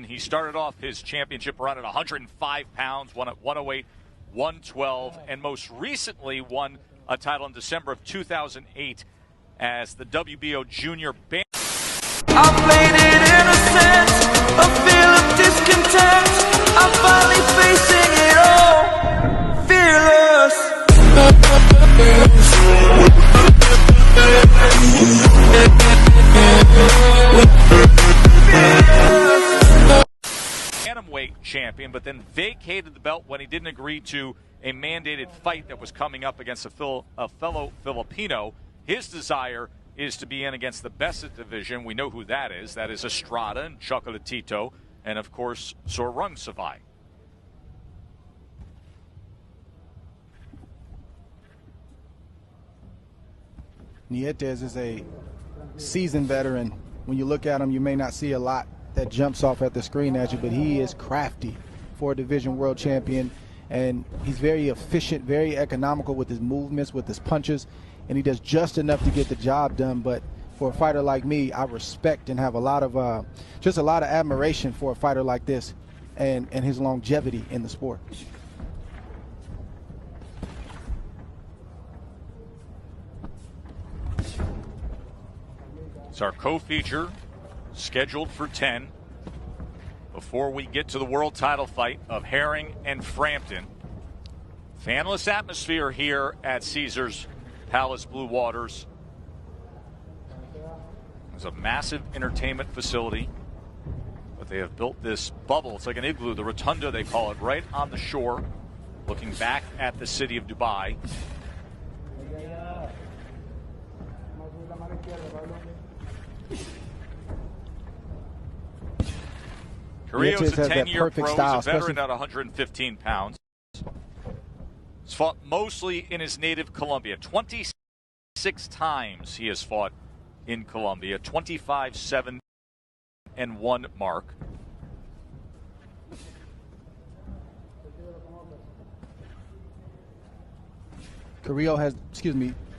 He started off his championship run at 105 pounds, won at 108, 112, and most recently won a title in December of 2008 as the WBO Junior Band. I played it innocent, a feel of discontent. I'm finally facing it all, fearless. Bantamweight champion, but then vacated the belt when he didn't agree to a mandated fight that was coming up against a fellow Filipino. His desire is to be in against the best of the division. We know who that is. That is Estrada and Chocolatito, and of course, Sorung Savai. Nietes is a seasoned veteran. When you look at him, you may not see a lot that jumps off at the screen at you, but he is crafty for a division world champion, and he's very efficient, very economical with his movements, with his punches, and he does just enough to get the job done. But for a fighter like me, I respect and have a lot of just a lot of admiration for a fighter like this and his longevity in the sport. It's our co-feature, scheduled for 10 before we get to the world title fight of Herring and Frampton. Fanless atmosphere here at Caesars Palace Blue Waters. It's a massive entertainment facility, but they have built this bubble. It's like an igloo, the rotunda they call it, right on the shore, looking back at the city of Dubai. Carrillo is a 10-year pro, he's a veteran at 115 pounds. He's fought mostly in his native Colombia. 26 times he has fought in Colombia. 25-7-1 mark. Carrillo has,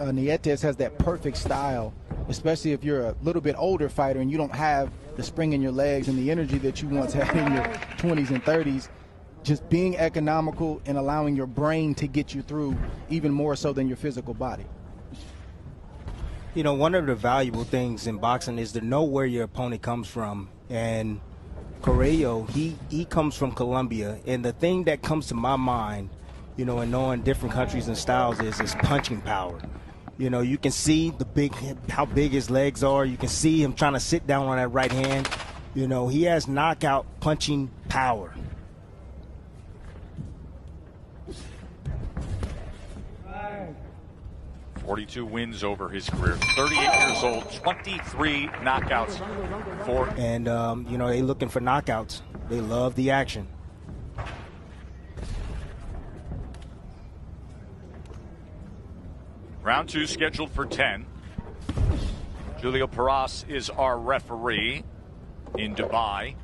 Nietes has that perfect style, especially if you're a little bit older fighter and you don't have the spring in your legs and the energy that you once had in your 20s and 30s. Just being economical and allowing your brain to get you through even more so than your physical body. You know, one of the valuable things in boxing is to know where your opponent comes from. And Carrillo, he comes from Colombia. And the thing that comes to my mind, you know, in knowing different countries and styles is his punching power. You know, you can see how big his legs are. You can see him trying to sit down on that right hand. You know, he has knockout punching power. .42 wins over his career. 38 years old, 23 knockouts for. And, you know, they looking for knockouts. They love the action. Round 2 scheduled for 10. Julio Paras is our referee in Dubai.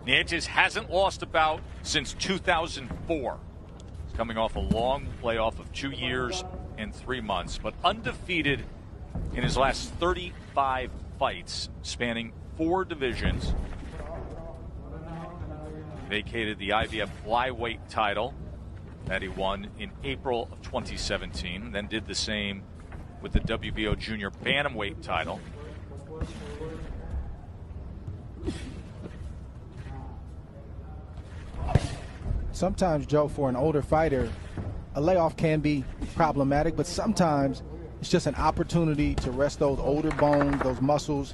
Nietes hasn't lost a bout since 2004. He's coming off a long layoff of 2 years and 3 months, but undefeated in his last 35 fights, spanning 4 divisions. Vacated the IBF flyweight title that he won in April of 2017, then did the same with the WBO Junior Bantamweight title. Sometimes, Joe, for an older fighter, a layoff can be problematic, but sometimes it's just an opportunity to rest those older bones, those muscles,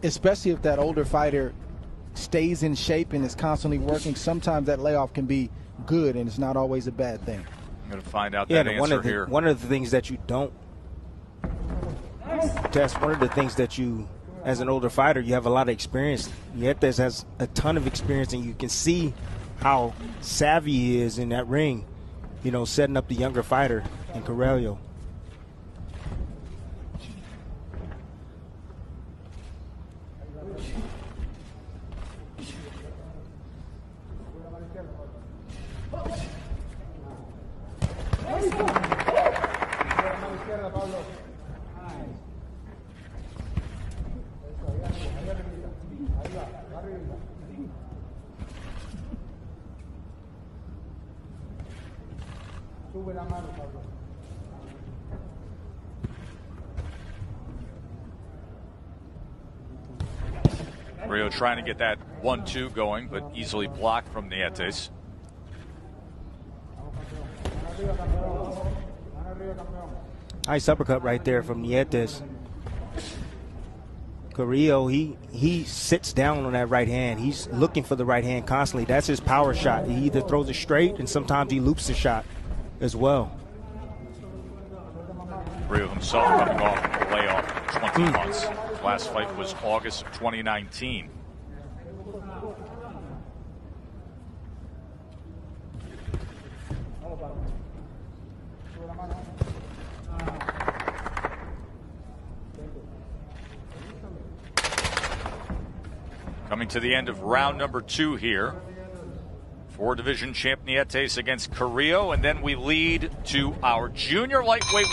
especially if that older fighter stays in shape and is constantly working. Sometimes that layoff can be good, and it's not always a bad thing. I'm going to find out that answer here. One of the things that you don't test, one of the things that you, as an older fighter, you have a lot of experience. Nietes has a ton of experience, and you can see how savvy he is in that ring, you know, setting up the younger fighter in Carrillo. Pablo. Carrillo trying to get that 1-2 going, but easily blocked from Nietes. Nice uppercut right there from Nietes. Carrillo, he sits down on that right hand. He's looking for the right hand constantly. That's his power shot. He either throws it straight, and sometimes he loops the shot as well. Carrillo himself coming off a layoff of 20 months. His last fight was August of 2019. Coming to the end of round number 2 here. 4 division champ Nietes against Carrillo, and then we lead to our junior lightweight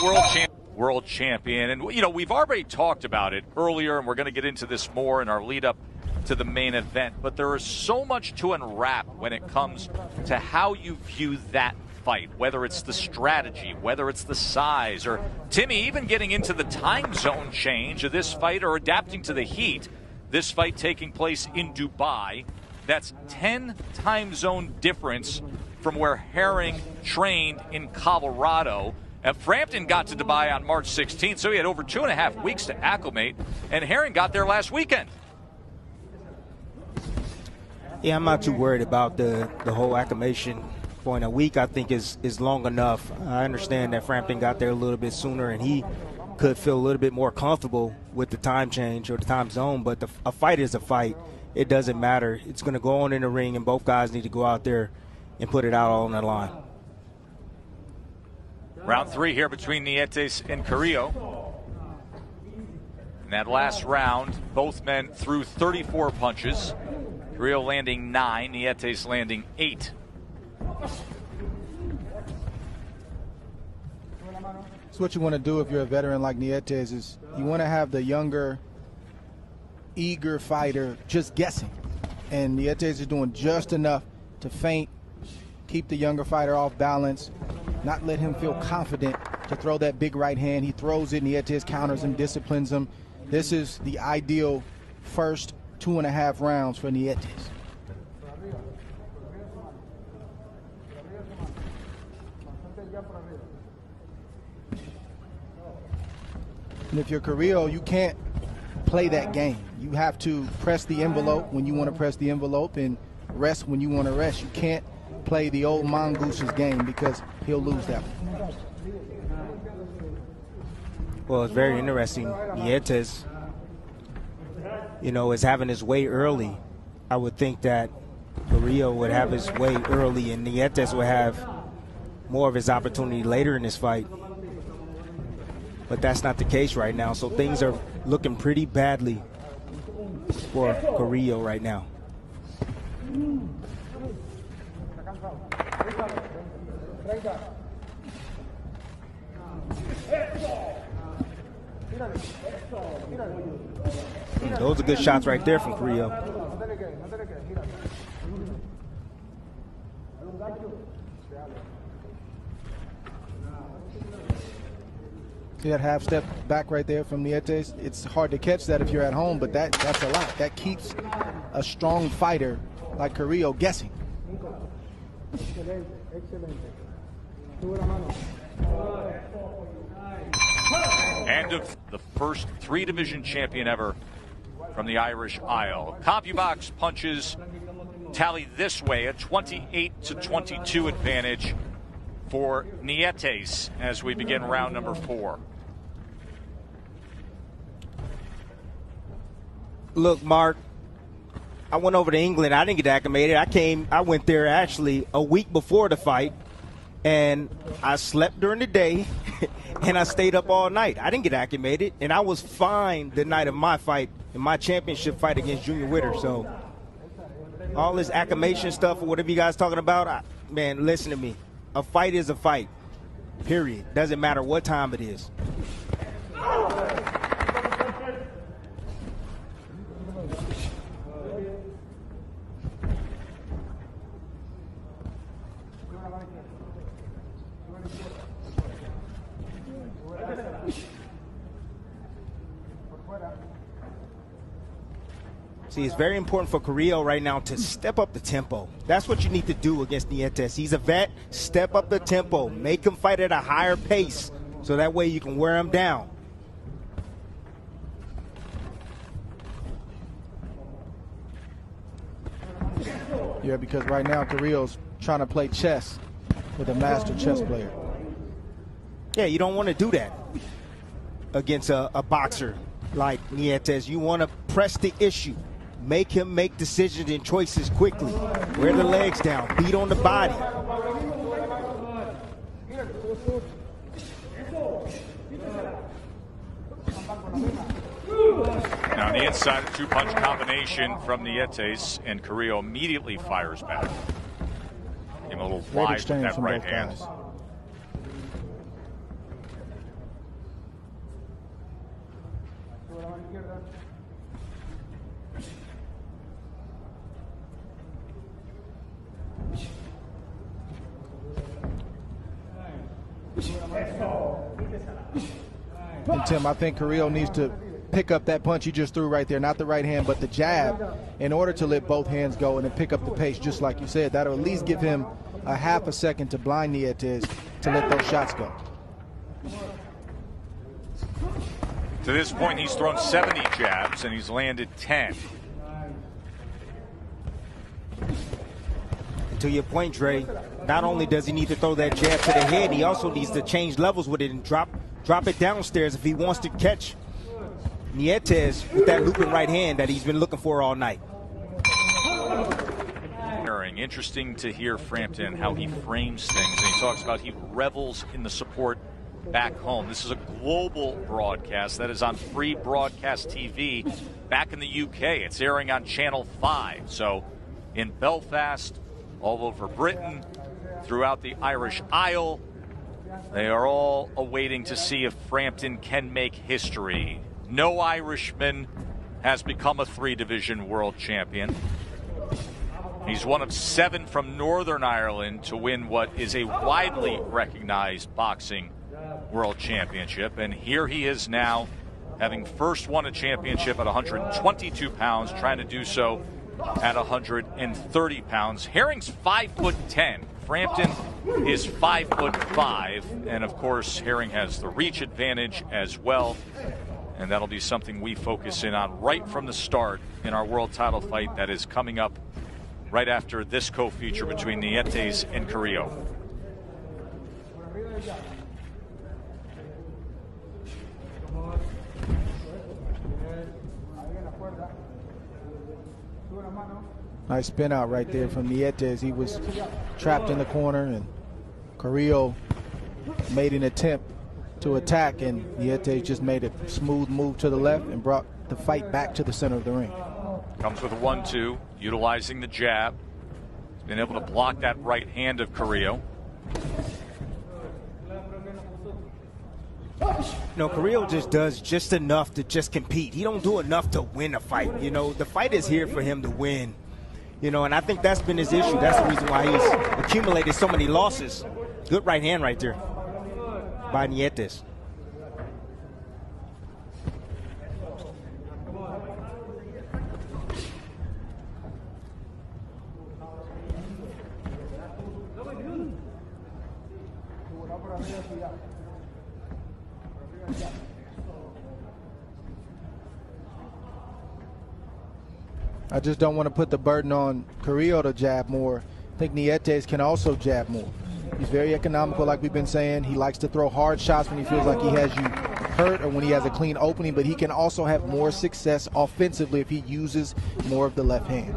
world champion. And, you know, we've already talked about it earlier, and we're going to get into this more in our lead up to the main event. But there is so much to unwrap when it comes to how you view that fight, whether it's the strategy, whether it's the size, or Timmy even getting into the time zone change of this fight or adapting to the heat. This fight taking place in Dubai. That's 10 time zone difference from where Herring trained in Colorado. Frampton got to Dubai on March 16th, so he had over 2.5 weeks to acclimate, and Herring got there last weekend. Yeah, I'm not too worried about the whole acclimation point. A week, I think, is long enough. I understand that Frampton got there a little bit sooner, and he could feel a little bit more comfortable with the time change or the time zone, but a fight is a fight. It doesn't matter. It's going to go on in the ring, and both guys need to go out there and put it out on the line. Round 3 here between Nietes and Carrillo. In that last round, both men threw 34 punches. Carrillo landing 9, Nietes landing 8. So what you want to do if you're a veteran like Nietes is you want to have the younger, eager fighter just guessing. And Nietes is doing just enough to feint, keep the younger fighter off balance, not let him feel confident to throw that big right hand. He throws it, Nietes counters him, disciplines him. This is the ideal first 2.5 rounds for Nietes. And if you're Carrillo, you can't play that game. You have to press the envelope when you want to press the envelope and rest when you want to rest. You can't play the old Mongoose's game because he'll lose that one. Well, it's very interesting. Nietes, you know, is having his way early. I would think that Carrillo would have his way early and Nietes would have more of his opportunity later in this fight. But that's not the case right now. So things are looking pretty badly for Carrillo right now. Those are good shots right there from Carrillo. See that half step back right there from Nietes? It's hard to catch that if you're at home, but that's a lot. That keeps a strong fighter like Carrillo guessing. And of the first 3-division champion ever from the Irish Isle. CompuBox punches tally this way, a 28-22 advantage for Nietes as we begin round number 4. Look, Mark, I went over to England. I didn't get acclimated. I went there actually a week before the fight, and I slept during the day, and I stayed up all night. I didn't get acclimated, and I was fine the night of my fight, in my championship fight against Junior Witter. So all this acclimation stuff or whatever you guys talking about, man, listen to me. A fight is a fight, period. Doesn't matter what time it is. See, it's very important for Carrillo right now to step up the tempo. That's what you need to do against Nietes. He's a vet. Step up the tempo. Make him fight at a higher pace so that way you can wear him down. Yeah, because right now Carrillo's trying to play chess with a master chess player. Yeah, you don't want to do that against a boxer like Nietes. You want to press the issue. Make him make decisions and choices quickly. Wear the legs down. Beat on the body. Now on the inside, a two-punch combination from Nietes, and Carrillo immediately fires back. Give him a little Great wide with exchange that from right both hand. guys. And Tim, I think Carrillo needs to pick up that punch he just threw right there, not the right hand, but the jab, in order to let both hands go and then pick up the pace, just like you said. That'll at least give him a half a second to blind Nietes to let those shots go. To this point, he's thrown 70 jabs, and he's landed 10. To your point, Dre, not only does he need to throw that jab to the head, he also needs to change levels with it and drop it downstairs if he wants to catch Nietes with that looping right hand that he's been looking for all night. Interesting to hear Frampton, how he frames things, and he talks about he revels in the support back home. This is a global broadcast that is on free broadcast TV back in the UK. It's airing on Channel 5. So in Belfast, all over Britain, throughout the Irish Isle, they are all awaiting to see if Frampton can make history. No Irishman has become a 3-division world champion. He's one of 7 from Northern Ireland to win what is a widely recognized boxing world championship. And here he is now, having first won a championship at 122 pounds, trying to do so at 130 pounds. Herring's 5'10". Frampton is 5'5", and of course Herring has the reach advantage as well, and that'll be something we focus in on right from the start in our world title fight that is coming up right after this co-feature between Nietes and Carrillo. Nice spin out right there from Nietes. He was trapped in the corner, and Carrillo made an attempt to attack, and Nietes just made a smooth move to the left and brought the fight back to the center of the ring. Comes with a 1-2, utilizing the jab. He's been able to block that right hand of Carrillo. No, Carrillo just does just enough to just compete. He don't do enough to win a fight. You know, the fight is here for him to win. You know, and I think that's been his issue. That's the reason why he's accumulated so many losses. Good right hand right there by Nietes. I just don't want to put the burden on Carrillo to jab more. I think Nietes can also jab more. He's very economical, like we've been saying. He likes to throw hard shots when he feels like he has you hurt or when he has a clean opening, but he can also have more success offensively if he uses more of the left hand.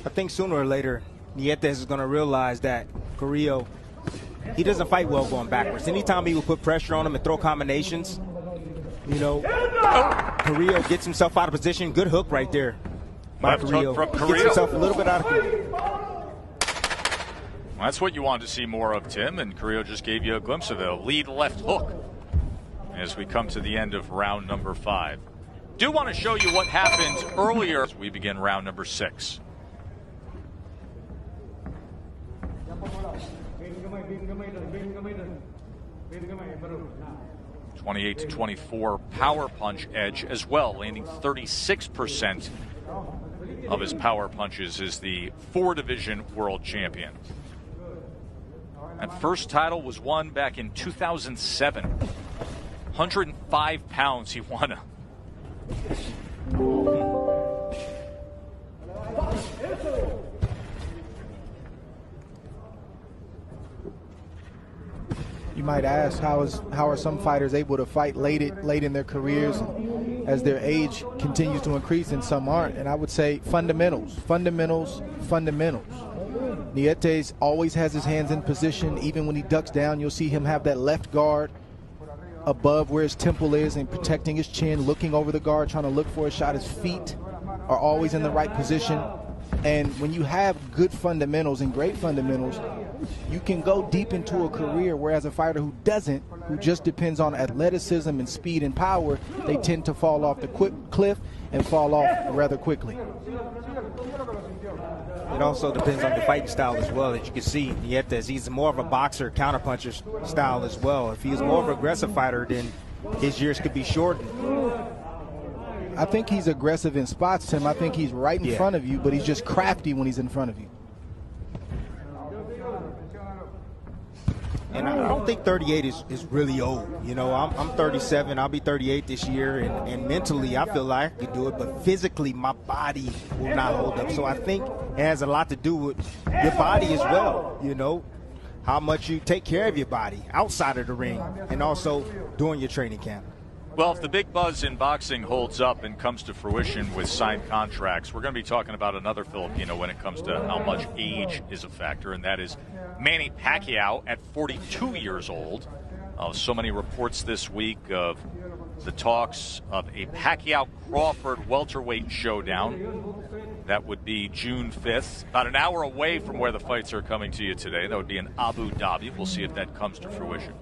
I think sooner or later, Nietes is going to realize that Carrillo, he doesn't fight well going backwards. Anytime he will put pressure on him and throw combinations, you know, Carrillo gets himself out of position. Good hook right there by Carrillo. Gets himself a little bit out of it. Well, that's what you wanted to see more of, Tim, and Carrillo just gave you a glimpse of it. A lead left hook as we come to the end of round number 5. Do want to show you what happened earlier as we begin round number 6. 28-24 power punch edge as well, landing 36% of his power punches, is the 4-division world champion. That first title was won back in 2007. 105 pounds he won. You might ask, how are some fighters able to fight late in their careers as their age continues to increase, and some aren't? And I would say fundamentals. Nietes always has his hands in position. Even when he ducks down, you'll see him have that left guard above where his temple is and protecting his chin, looking over the guard, trying to look for a shot. His feet are always in the right position. And when you have good fundamentals and great fundamentals, you can go deep into a career, whereas a fighter who doesn't, who just depends on athleticism and speed and power, they tend to fall off the cliff and fall off rather quickly. It also depends on the fighting style as well. As you can see, Nietes, he's more of a boxer, counterpuncher style as well. If he's more of an aggressive fighter, then his years could be shortened. I think he's aggressive in spots, Tim. I think he's right in front of you, but he's just crafty when he's in front of you. And I don't think 38 is really old. You know, I'm 37. I'll be 38 this year. And mentally, I feel like I could do it. But physically, my body will not hold up. So I think it has a lot to do with your body as well. You know, how much you take care of your body outside of the ring and also during your training camp. Well, if the big buzz in boxing holds up and comes to fruition with signed contracts, we're going to be talking about another Filipino when it comes to how much age is a factor, and that is Manny Pacquiao at 42 years old. So many reports this week of the talks of a Pacquiao-Crawford welterweight showdown. That would be June 5th, about an hour away from where the fights are coming to you today. That would be in Abu Dhabi. We'll see if that comes to fruition.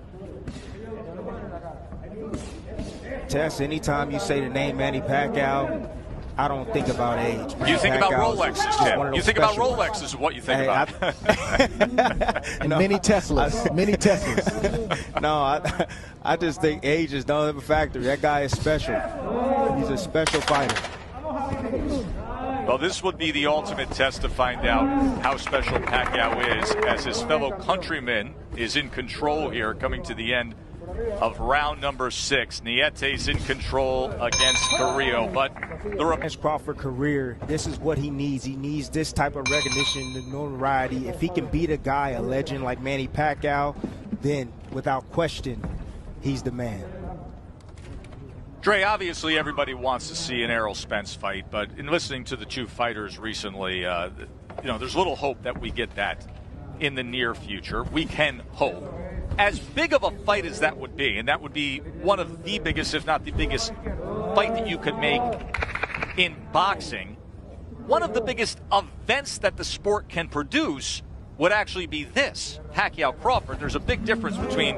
Tess, anytime you say the name Manny Pacquiao, I don't think about age. You think about Rolexes, Tim. You think about Rolexes is what you think about. And many Teslas. Many Teslas. No, I just think age is not a factor. That guy is special. He's a special fighter. Well, this would be the ultimate test to find out how special Pacquiao is, as his fellow countryman is in control here, coming to the end of round number 6. Nietes in control against Carrillo, but his Crawford career, this is what he needs. He needs this type of recognition, the notoriety. If he can beat a guy, a legend like Manny Pacquiao, then without question, he's the man. Dre, obviously everybody wants to see an Errol Spence fight, but in listening to the two fighters recently, there's little hope that we get that in the near future. We can hope. As big of a fight as that would be, and that would be one of the biggest, if not the biggest, fight that you could make in boxing, one of the biggest events that the sport can produce would actually be this, Pacquiao-Crawford. There's a big difference between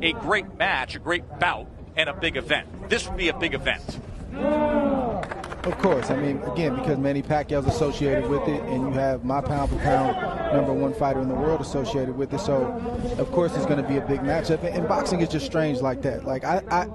a great match, a great bout, and a big event. This would be a big event. Of course. I mean, again, because Manny Pacquiao's associated with it, and you have my pound-for-pound #1 fighter in the world associated with it, so of course it's going to be a big matchup. And boxing is just strange like that. Like, I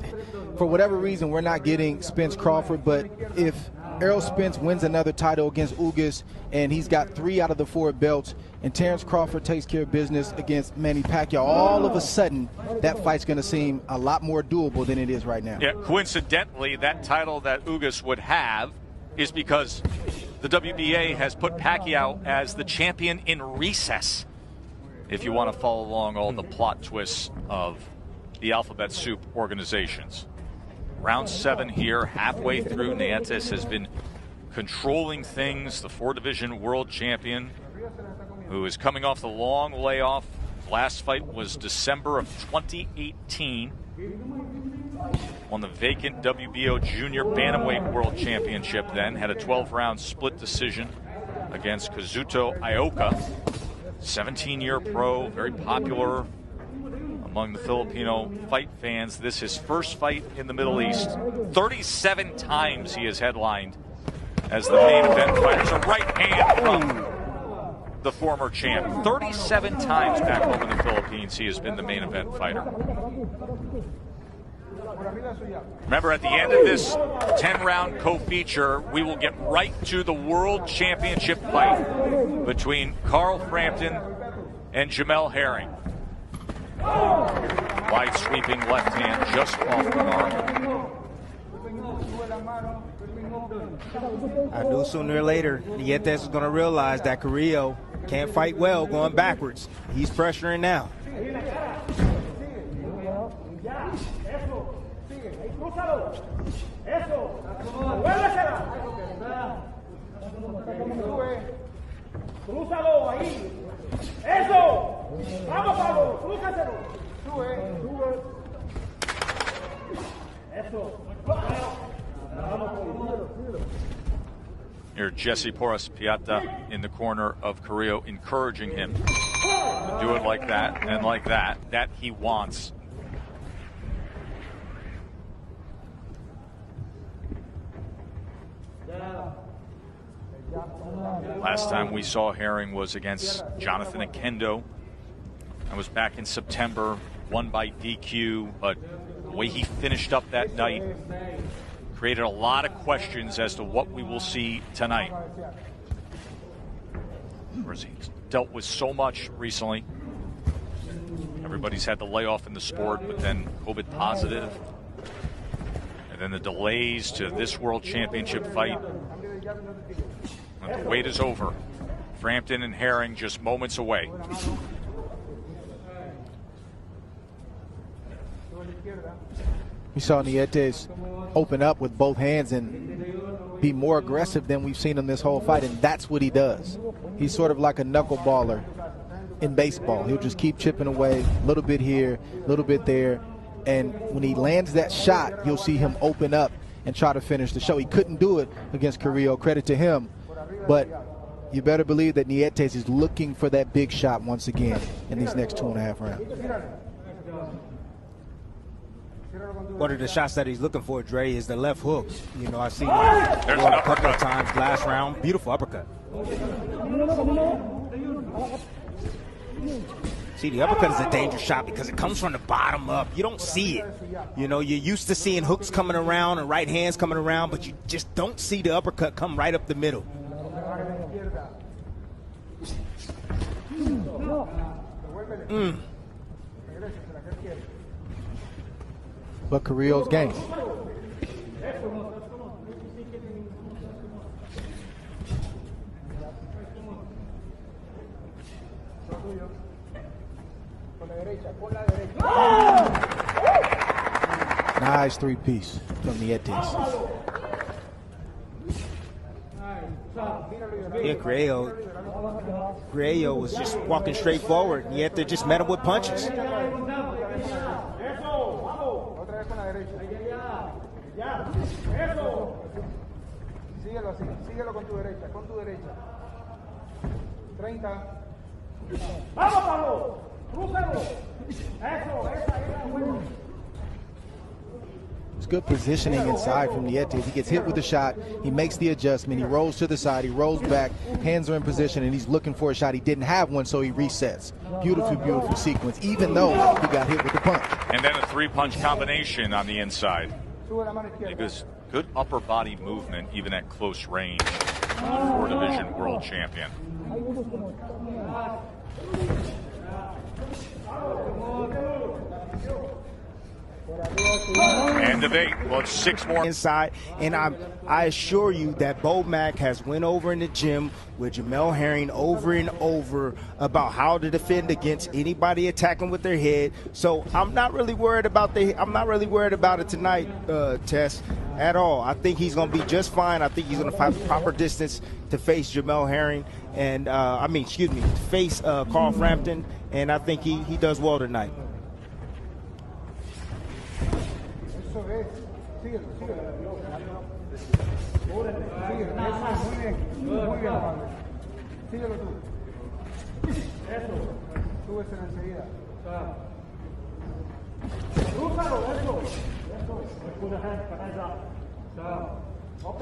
for whatever reason, we're not getting Spence Crawford, but if Errol Spence wins another title against Ugas, and he's got 3 out of the 4 belts, and Terrence Crawford takes care of business against Manny Pacquiao, all of a sudden that fight's going to seem a lot more doable than it is right now. Yeah, coincidentally, that title that Ugas would have is because the WBA has put Pacquiao as the champion in recess. If you want to follow along all the plot twists of the Alphabet Soup organizations. Round 7 here, halfway through. Nietes has been controlling things. The 4-division world champion, who is coming off the long layoff. Last fight was December of 2018. Won the vacant WBO Junior Bantamweight World Championship then. Had a 12-round split decision against Kazuto Ioka. 17-year pro, very popular among the Filipino fight fans. This is his first fight in the Middle East. 37 times he has headlined as the main event fighter. It's a right hand from the former champ. 37 times back home in the Philippines, he has been the main event fighter. Remember, at the end of this 10-round co-feature, we will get right to the World Championship fight between Carl Frampton and Jamel Herring. Wide sweeping left hand just off the mark. I knew sooner or later Nietes was going to realize that Carrillo can't fight well going backwards. He's pressuring now. Crúzalo ahí. Eso. Vamos, Pablo. Crúzaselo. Sube. Eso. Here, Jesse Porras Piata in the corner of Carrillo, encouraging him to do it like that and like that. That he wants. Last time we saw Herring was against Jonathan Akendo. That was back in September, won by DQ, but the way he finished up that night created a lot of questions as to what we will see tonight. Whereas he's dealt with so much recently. Everybody's had the layoff in the sport, but then COVID positive. And then the delays to this World Championship fight. And the wait is over. Frampton and Herring just moments away. We saw Nietes open up with both hands and be more aggressive than we've seen him this whole fight, and that's what he does. He's sort of like a knuckleballer in baseball. He'll just keep chipping away, a little bit here, a little bit there, and when he lands that shot, you'll see him open up and try to finish the show. He couldn't do it against Carrillo, credit to him, but you better believe that Nietes is looking for that big shot once again in these next 2.5 rounds. One of the shots that he's looking for, Dre, is the left hook. You know, I see a couple of times last round. Beautiful uppercut. See, the uppercut is a dangerous shot because it comes from the bottom up. You don't see it. You know, you're used to seeing hooks coming around and right hands coming around, but you just don't see the uppercut come right up the middle. But Carrillo's game. Nice three-piece from Nietes. Yeah, Carrillo was just walking straight forward, and yet they just met him with punches. Síguelo con tu derecha, 30. ¡Vamos, Pablo! ¡Crúzalo! ¡Eso! ¡Esa! It's good positioning inside from Nietes. He gets hit with the shot, he makes the adjustment, he rolls to the side, he rolls back, hands are in position, and he's looking for a shot. He didn't have one, so he resets. Beautiful, beautiful sequence, even though he got hit with the punch. And then a three-punch combination on the inside. Because good upper body movement, even at close range, for the four-division world champion. And of 8, well, 6 more inside, and I assure you that Bo Mack has went over in the gym with Jamel Herring over and over about how to defend against anybody attacking with their head. So I'm not really worried about it tonight, Tess, at all. I think he's going to be just fine. I think he's going to find the proper distance to face Jamel Herring and to face Carl Frampton, and I think he does well tonight. Síguelo tú. Eso. Súbeselo enseguida. Crúzalo, eso. Put a hand up. Por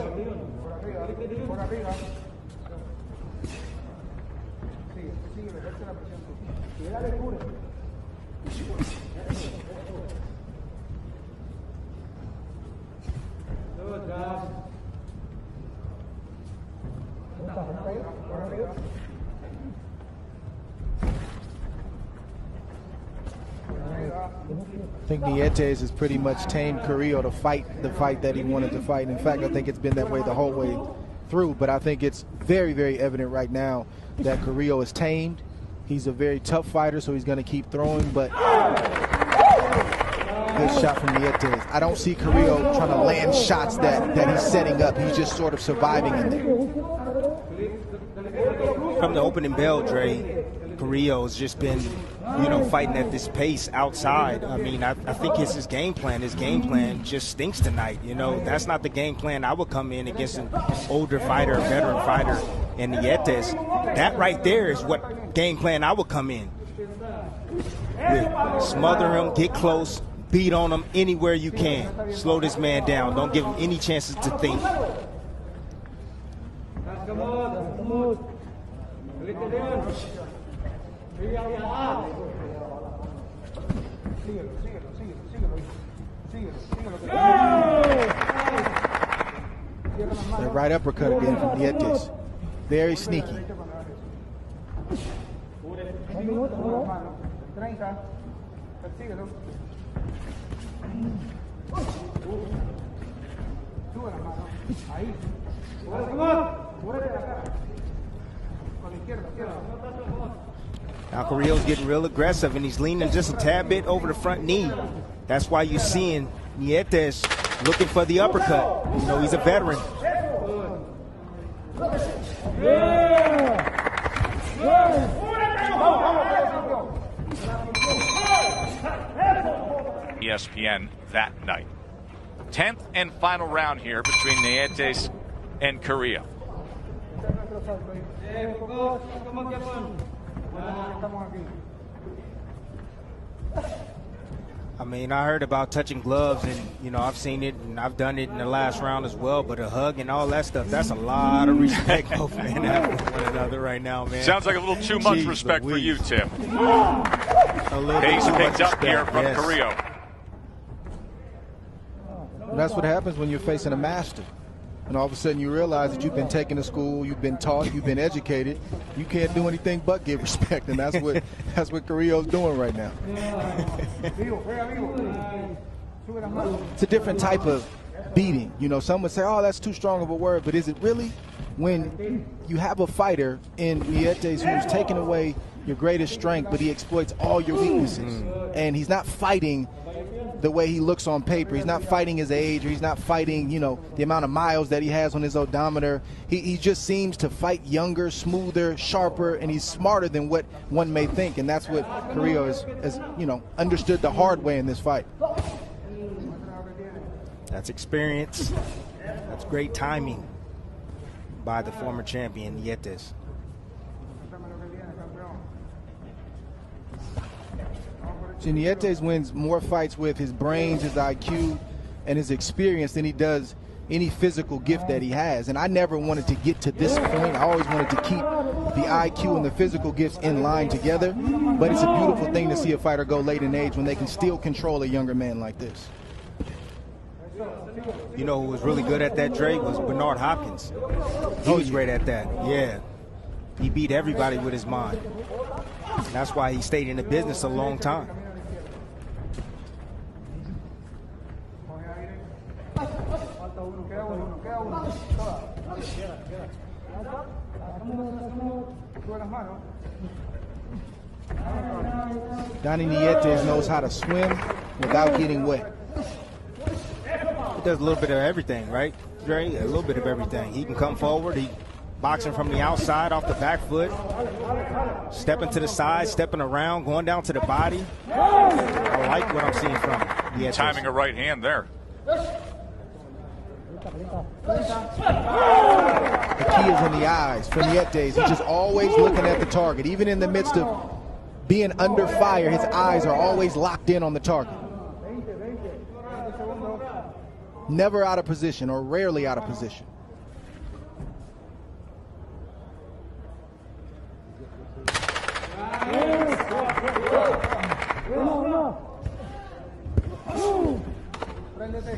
arriba. Sigue, ejerce la presión tú. Y dale, cubre. Good job. I think Nietes has pretty much tamed Carrillo to fight the fight that he wanted to fight. In fact, I think it's been that way the whole way through, but I think it's very, very evident right now that Carrillo is tamed. He's a very tough fighter, so he's going to keep throwing, but good shot from Nietes. I don't see Carrillo trying to land shots that he's setting up. He's just sort of surviving in there. From the opening bell, Dre, Carrillo has just been, fighting at this pace outside. I mean, I think it's his game plan. His game plan just stinks tonight. That's not the game plan I would come in against an older fighter, a veteran fighter, and Nietes. That right there is what game plan I would come in. Smother him, get close, beat on him anywhere you can. Slow this man down. Don't give him any chances to think. The right uppercut again from Nietes. Very sneaky. Now Carrillo's getting real aggressive, and he's leaning just a tad bit over the front knee. That's why you're seeing Nietes looking for the uppercut. He's a veteran. ESPN that night. 10th and final round here between Nietes and Carrillo. I mean, I heard about touching gloves, and I've seen it, and I've done it in the last round as well. But a hug and all that stuff—that's a lot of respect both men have for one another right now, man. Sounds like a little too much respect for you, Tim. Pace picked up here from Carrillo. That's what happens when you're facing a master. And all of a sudden you realize that you've been taken to school, you've been taught, you've been educated. You can't do anything but give respect, and that's what Carrillo's doing right now. It's a different type of beating. Some would say, oh, that's too strong of a word, but is it really? When you have a fighter in Nietes who's taken away your greatest strength, but he exploits all your weaknesses, and he's not fighting the way he looks on paper. He's not fighting his age, or he's not fighting, the amount of miles that he has on his odometer. He just seems to fight younger, smoother, sharper, and he's smarter than what one may think. And that's what Carrillo has understood the hard way in this fight. That's experience. That's great timing by the former champion, Nietes. Nietes wins more fights with his brains, his IQ, and his experience than he does any physical gift that he has. And I never wanted to get to this point. I always wanted to keep the IQ and the physical gifts in line together. But it's a beautiful thing to see a fighter go late in age when they can still control a younger man like this. Who was really good at that, Dre, was Bernard Hopkins. He was great at that. Yeah. He beat everybody with his mind. And that's why he stayed in the business a long time. Donnie Nietes knows how to swim without getting wet. He does a little bit of everything, right, Dre? A little bit of everything. He can come forward. He boxing from the outside off the back foot, stepping to the side, stepping around, going down to the body. I like what I'm seeing from him. Timing a right hand there. The key is in the eyes for Nietes. He's just always looking at the target. Even in the midst of being under fire, his eyes are always locked in on the target. Never out of position, or rarely out of position. Préndete.